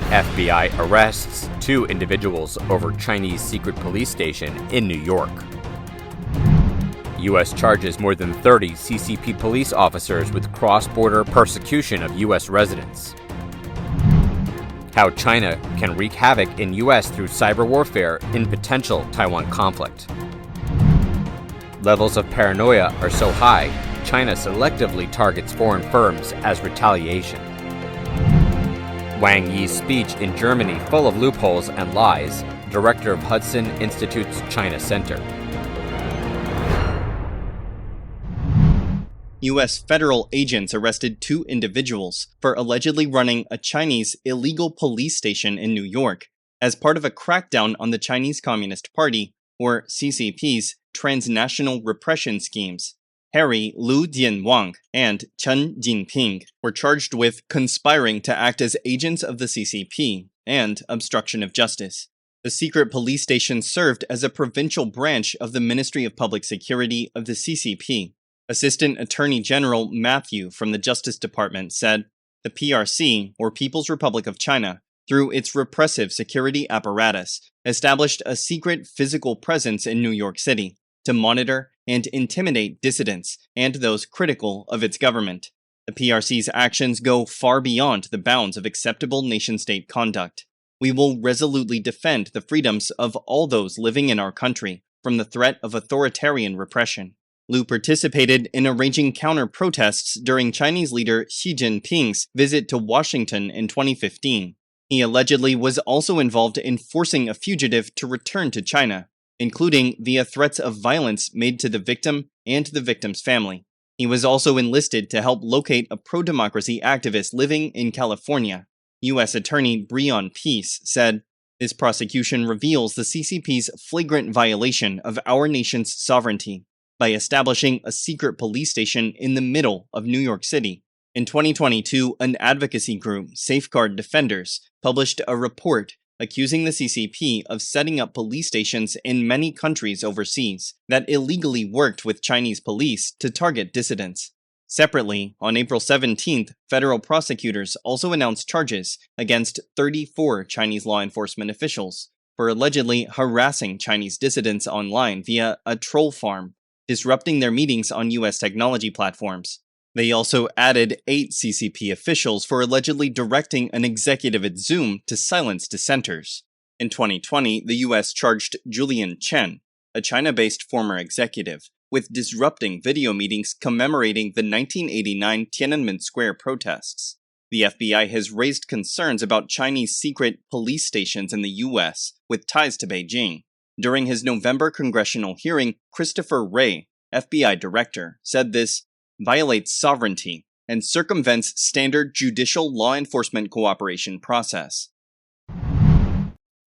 FBI arrests 2 individuals over Chinese secret police station in New York. U.S. charges more than 30 CCP police officers with cross-border persecution of U.S. residents. How China can wreak havoc in U.S. through cyber warfare in potential Taiwan conflict. Levels of paranoia are so high, China selectively targets foreign firms as retaliation. Wang Yi's speech in Germany full of loopholes and lies, director of Hudson Institute's China Center. U.S. federal agents arrested 2 individuals for allegedly running a Chinese illegal police station in New York as part of a crackdown on the Chinese Communist Party, or CCP's, transnational repression schemes. Harry Lu Jianwang and Chen Jinping were charged with conspiring to act as agents of the CCP and obstruction of justice. The secret police station served as a provincial branch of the Ministry of Public Security of the CCP. Assistant Attorney General Matthew from the Justice Department said, "The PRC, or People's Republic of China, through its repressive security apparatus, established a secret physical presence in New York City to monitor and intimidate dissidents and those critical of its government. The PRC's actions go far beyond the bounds of acceptable nation-state conduct. We will resolutely defend the freedoms of all those living in our country from the threat of authoritarian repression." Lu participated in arranging counter-protests during Chinese leader Xi Jinping's visit to Washington in 2015. He allegedly was also involved in forcing a fugitive to return to China, including via threats of violence made to the victim and the victim's family. He was also enlisted to help locate a pro-democracy activist living in California. U.S. Attorney Breon Peace said, "This prosecution reveals the CCP's flagrant violation of our nation's sovereignty by establishing a secret police station in the middle of New York City." In 2022, an advocacy group, Safeguard Defenders, published a report accusing the CCP of setting up police stations in many countries overseas that illegally worked with Chinese police to target dissidents. Separately, on April 17th, federal prosecutors also announced charges against 34 Chinese law enforcement officials for allegedly harassing Chinese dissidents online via a troll farm, disrupting their meetings on U.S. technology platforms. They also added 8 CCP officials for allegedly directing an executive at Zoom to silence dissenters. In 2020, the U.S. charged Julian Chen, a China-based former executive, with disrupting video meetings commemorating the 1989 Tiananmen Square protests. The FBI has raised concerns about Chinese secret police stations in the U.S. with ties to Beijing. During his November congressional hearing, Christopher Wray, FBI director, said this violates sovereignty and circumvents standard judicial law enforcement cooperation process.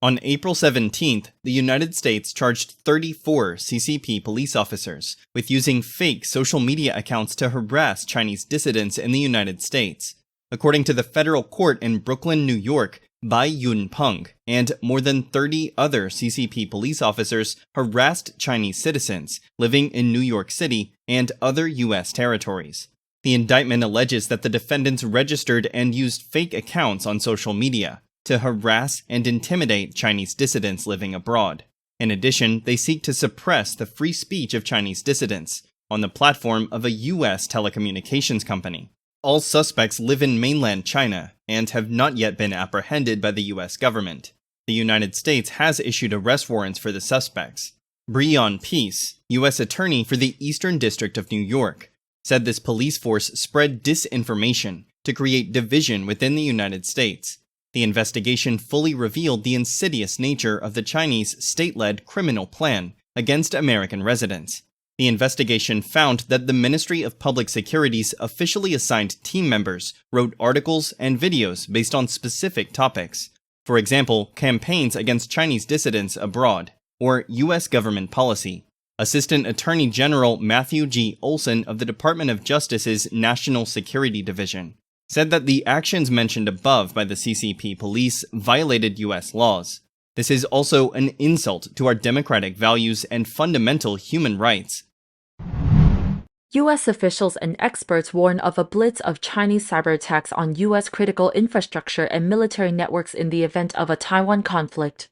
On April 17th, the United States charged 34 CCP police officers with using fake social media accounts to harass Chinese dissidents in the United States. According to the federal court in Brooklyn, New York, Bai Yunpeng and more than 30 other CCP police officers harassed Chinese citizens living in New York City and other U.S. territories. The indictment alleges that the defendants registered and used fake accounts on social media to harass and intimidate Chinese dissidents living abroad. In addition, they seek to suppress the free speech of Chinese dissidents on the platform of a U.S. telecommunications company. All suspects live in mainland China and have not yet been apprehended by the U.S. government. The United States has issued arrest warrants for the suspects. Breon Peace, U.S. Attorney for the Eastern District of New York, said this police force spread disinformation to create division within the United States. The investigation fully revealed the insidious nature of the Chinese state-led criminal plan against American residents. The investigation found that the Ministry of Public Security's officially assigned team members wrote articles and videos based on specific topics. For example, campaigns against Chinese dissidents abroad, or U.S. government policy. Assistant Attorney General Matthew G. Olson of the Department of Justice's National Security Division said that the actions mentioned above by the CCP police violated U.S. laws. This is also an insult to our democratic values and fundamental human rights. U.S. officials and experts warn of a blitz of Chinese cyber attacks on U.S. critical infrastructure and military networks in the event of a Taiwan conflict.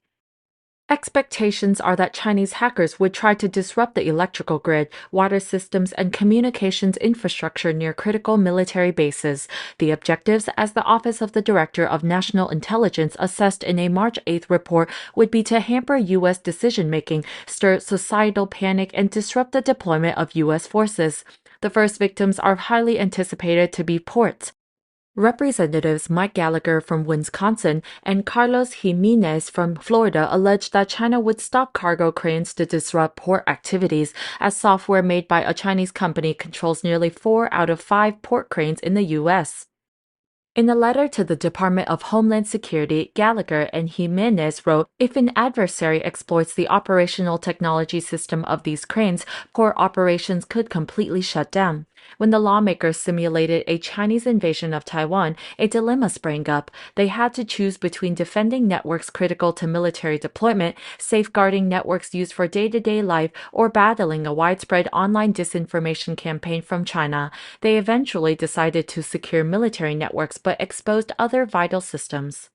Expectations are that Chinese hackers would try to disrupt the electrical grid, water systems, and communications infrastructure near critical military bases. The objectives, as the Office of the Director of National Intelligence assessed in a March 8 report, would be to hamper U.S. decision-making, stir societal panic, and disrupt the deployment of U.S. forces. The first victims are highly anticipated to be ports. Representatives Mike Gallagher from Wisconsin and Carlos Jimenez from Florida alleged that China would stop cargo cranes to disrupt port activities, as software made by a Chinese company controls nearly 4 out of 5 port cranes in the U.S. In a letter to the Department of Homeland Security, Gallagher and Jimenez wrote, "If an adversary exploits the operational technology system of these cranes, port operations could completely shut down." When the lawmakers simulated a Chinese invasion of Taiwan, a dilemma sprang up. They had to choose between defending networks critical to military deployment, safeguarding networks used for day-to-day life, or battling a widespread online disinformation campaign from China. They eventually decided to secure military networks but exposed other vital systems.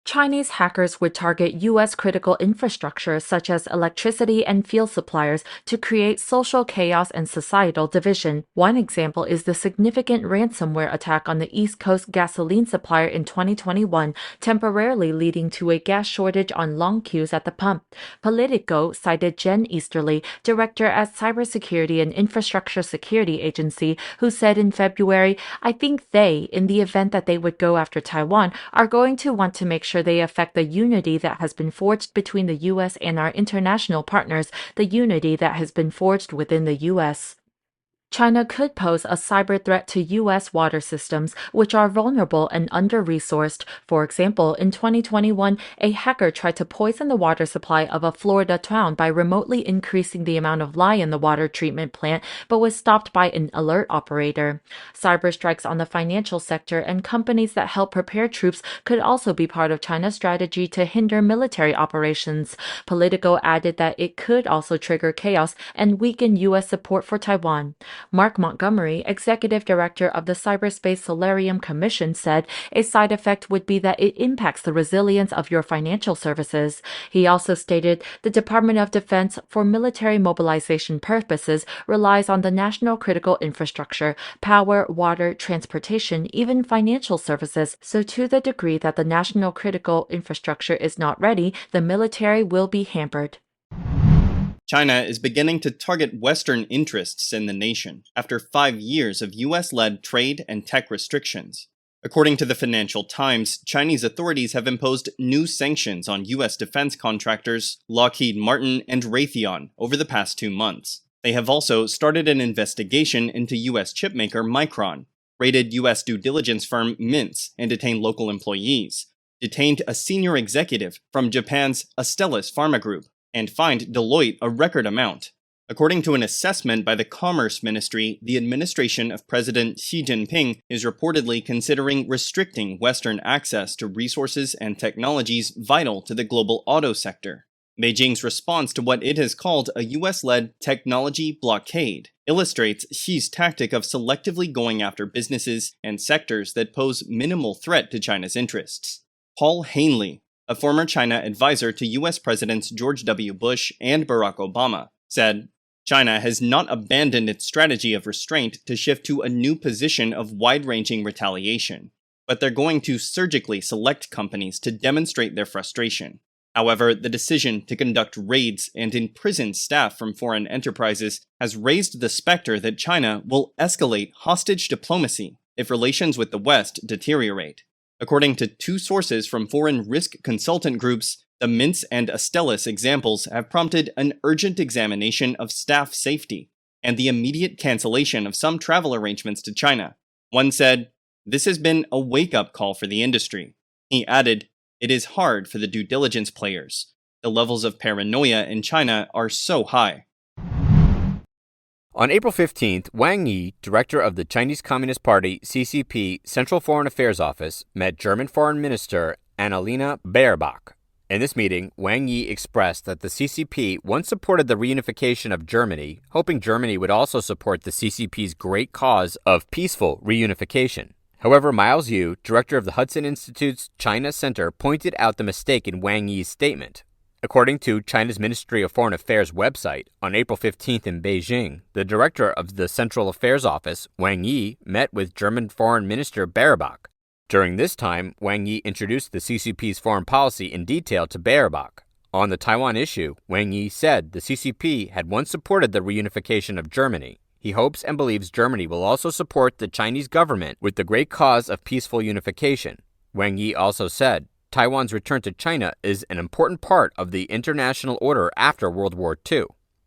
Chinese hackers would target U.S. critical infrastructure such as electricity and fuel suppliers to create social chaos and societal division. One example is the significant ransomware attack on the East Coast gasoline supplier in 2021, temporarily leading to a gas shortage on long queues at the pump. Politico cited Jen Easterly, director at Cybersecurity and Infrastructure Security Agency, who said in February, "I think they, in the event that they would go after Taiwan, are going to want to make sure they affect the unity that has been forged between the U.S. and our international partners, the unity that has been forged within the U.S." China could pose a cyber threat to U.S. water systems, which are vulnerable and under-resourced. For example, in 2021, a hacker tried to poison the water supply of a Florida town by remotely increasing the amount of lye in the water treatment plant, but was stopped by an alert operator. Cyber strikes on the financial sector and companies that help prepare troops could also be part of China's strategy to hinder military operations. Politico added that it could also trigger chaos and weaken U.S. support for Taiwan. Mark Montgomery, executive director of the Cyberspace Solarium Commission, said a side effect would be that it impacts the resilience of your financial services. He also stated the Department of Defense, for military mobilization purposes, relies on the national critical infrastructure, power, water, transportation, even financial services. So to the degree that the national critical infrastructure is not ready, the military will be hampered. China is beginning to target Western interests in the nation after 5 years of US-led trade and tech restrictions. According to the Financial Times, Chinese authorities have imposed new sanctions on US defense contractors Lockheed Martin and Raytheon over the past 2 months. They have also started an investigation into US chipmaker Micron, raided US due diligence firm Mintz and detained local employees, detained a senior executive from Japan's Astellas Pharma Group, and fined Deloitte a record amount. According to an assessment by the Commerce Ministry, the administration of President Xi Jinping is reportedly considering restricting Western access to resources and technologies vital to the global auto sector. Beijing's response to what it has called a US-led technology blockade illustrates Xi's tactic of selectively going after businesses and sectors that pose minimal threat to China's interests. Paul Hanley, a former China advisor to US Presidents George W. Bush and Barack Obama, said, "China has not abandoned its strategy of restraint to shift to a new position of wide-ranging retaliation, but they're going to surgically select companies to demonstrate their frustration. However, the decision to conduct raids and imprison staff from foreign enterprises has raised the specter that China will escalate hostage diplomacy if relations with the West deteriorate." According to 2 sources from foreign risk consultant groups, the Mintz and Astellas examples have prompted an urgent examination of staff safety and the immediate cancellation of some travel arrangements to China. One said, "This has been a wake-up call for the industry." He added, "It is hard for the due diligence players. The levels of paranoia in China are so high." On April 15th, Wang Yi, director of the Chinese Communist Party CCP Central Foreign Affairs Office, met German Foreign Minister Annalena Baerbock. In this meeting, Wang Yi expressed that the CCP once supported the reunification of Germany, hoping Germany would also support the CCP's great cause of peaceful reunification. However, Miles Yu, director of the Hudson Institute's China Center, pointed out the mistake in Wang Yi's statement. According to China's Ministry of Foreign Affairs website, on April 15th in Beijing, the director of the Central Affairs Office, Wang Yi, met with German Foreign Minister Baerbock. During this time, Wang Yi introduced the CCP's foreign policy in detail to Baerbock. On the Taiwan issue, Wang Yi said the CCP had once supported the reunification of Germany. He hopes and believes Germany will also support the Chinese government with the great cause of peaceful unification. Wang Yi also said, Taiwan's return to China is an important part of the international order after World War II.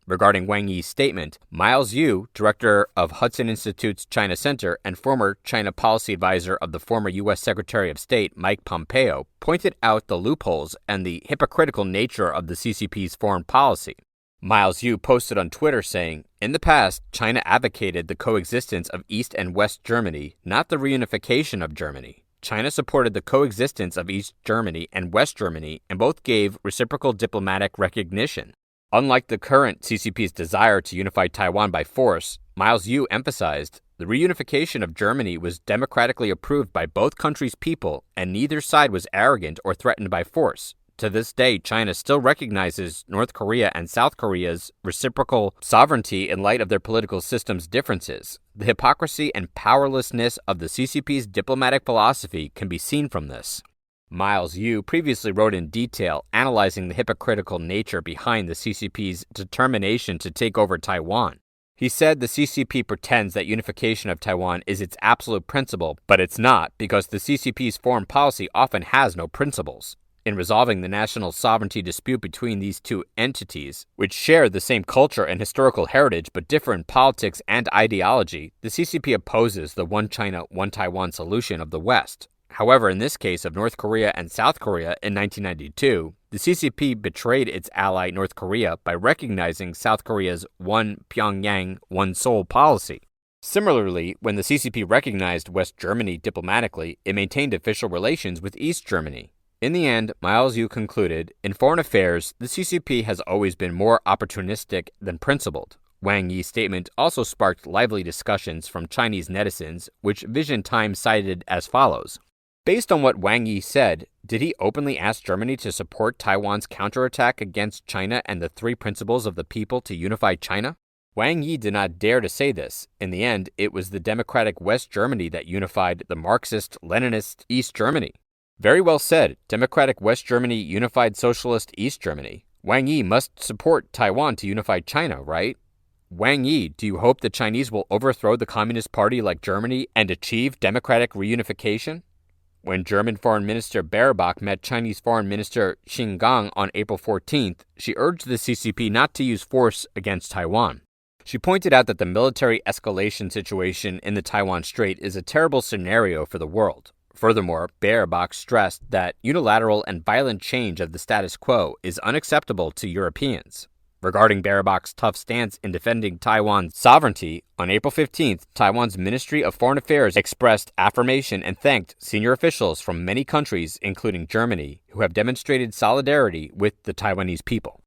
Regarding Wang Yi's statement, Miles Yu, director of Hudson Institute's China Center and former China policy advisor of the former U.S. Secretary of State Mike Pompeo, pointed out the loopholes and the hypocritical nature of the CCP's foreign policy. Miles Yu posted on Twitter saying, in the past, China advocated the coexistence of East and West Germany, not the reunification of Germany. China supported the coexistence of East Germany and West Germany and both gave reciprocal diplomatic recognition. Unlike the current CCP's desire to unify Taiwan by force, Miles Yu emphasized, the reunification of Germany was democratically approved by both countries' people and neither side was arrogant or threatened by force. To this day, China still recognizes North Korea and South Korea's reciprocal sovereignty in light of their political systems' differences. The hypocrisy and powerlessness of the CCP's diplomatic philosophy can be seen from this. Miles Yu previously wrote in detail analyzing the hypocritical nature behind the CCP's determination to take over Taiwan. He said the CCP pretends that unification of Taiwan is its absolute principle, but it's not because the CCP's foreign policy often has no principles. In resolving the national sovereignty dispute between these two entities, which share the same culture and historical heritage but differ in politics and ideology, the CCP opposes the one China, one Taiwan solution of the West. However, in this case of North Korea and South Korea in 1992, the CCP betrayed its ally North Korea by recognizing South Korea's one Pyongyang, one Seoul policy. Similarly, when the CCP recognized West Germany diplomatically, it maintained official relations with East Germany. In the end, Miles Yu concluded, in foreign affairs, the CCP has always been more opportunistic than principled. Wang Yi's statement also sparked lively discussions from Chinese netizens, which Vision Times cited as follows. Based on what Wang Yi said, did he openly ask Germany to support Taiwan's counterattack against China and the three principles of the people to unify China? Wang Yi did not dare to say this. In the end, it was the democratic West Germany that unified the Marxist-Leninist East Germany. Very well said. Democratic West Germany unified socialist East Germany. Wang Yi must support Taiwan to unify China, right? Wang Yi, do you hope the Chinese will overthrow the Communist Party like Germany and achieve democratic reunification? When German Foreign Minister Baerbock met Chinese Foreign Minister Qin Gang on April 14th, she urged the CCP not to use force against Taiwan. She pointed out that the military escalation situation in the Taiwan Strait is a terrible scenario for the world. Furthermore, Baerbock stressed that unilateral and violent change of the status quo is unacceptable to Europeans. Regarding Baerbock's tough stance in defending Taiwan's sovereignty, on April 15th, Taiwan's Ministry of Foreign Affairs expressed affirmation and thanked senior officials from many countries, including Germany, who have demonstrated solidarity with the Taiwanese people.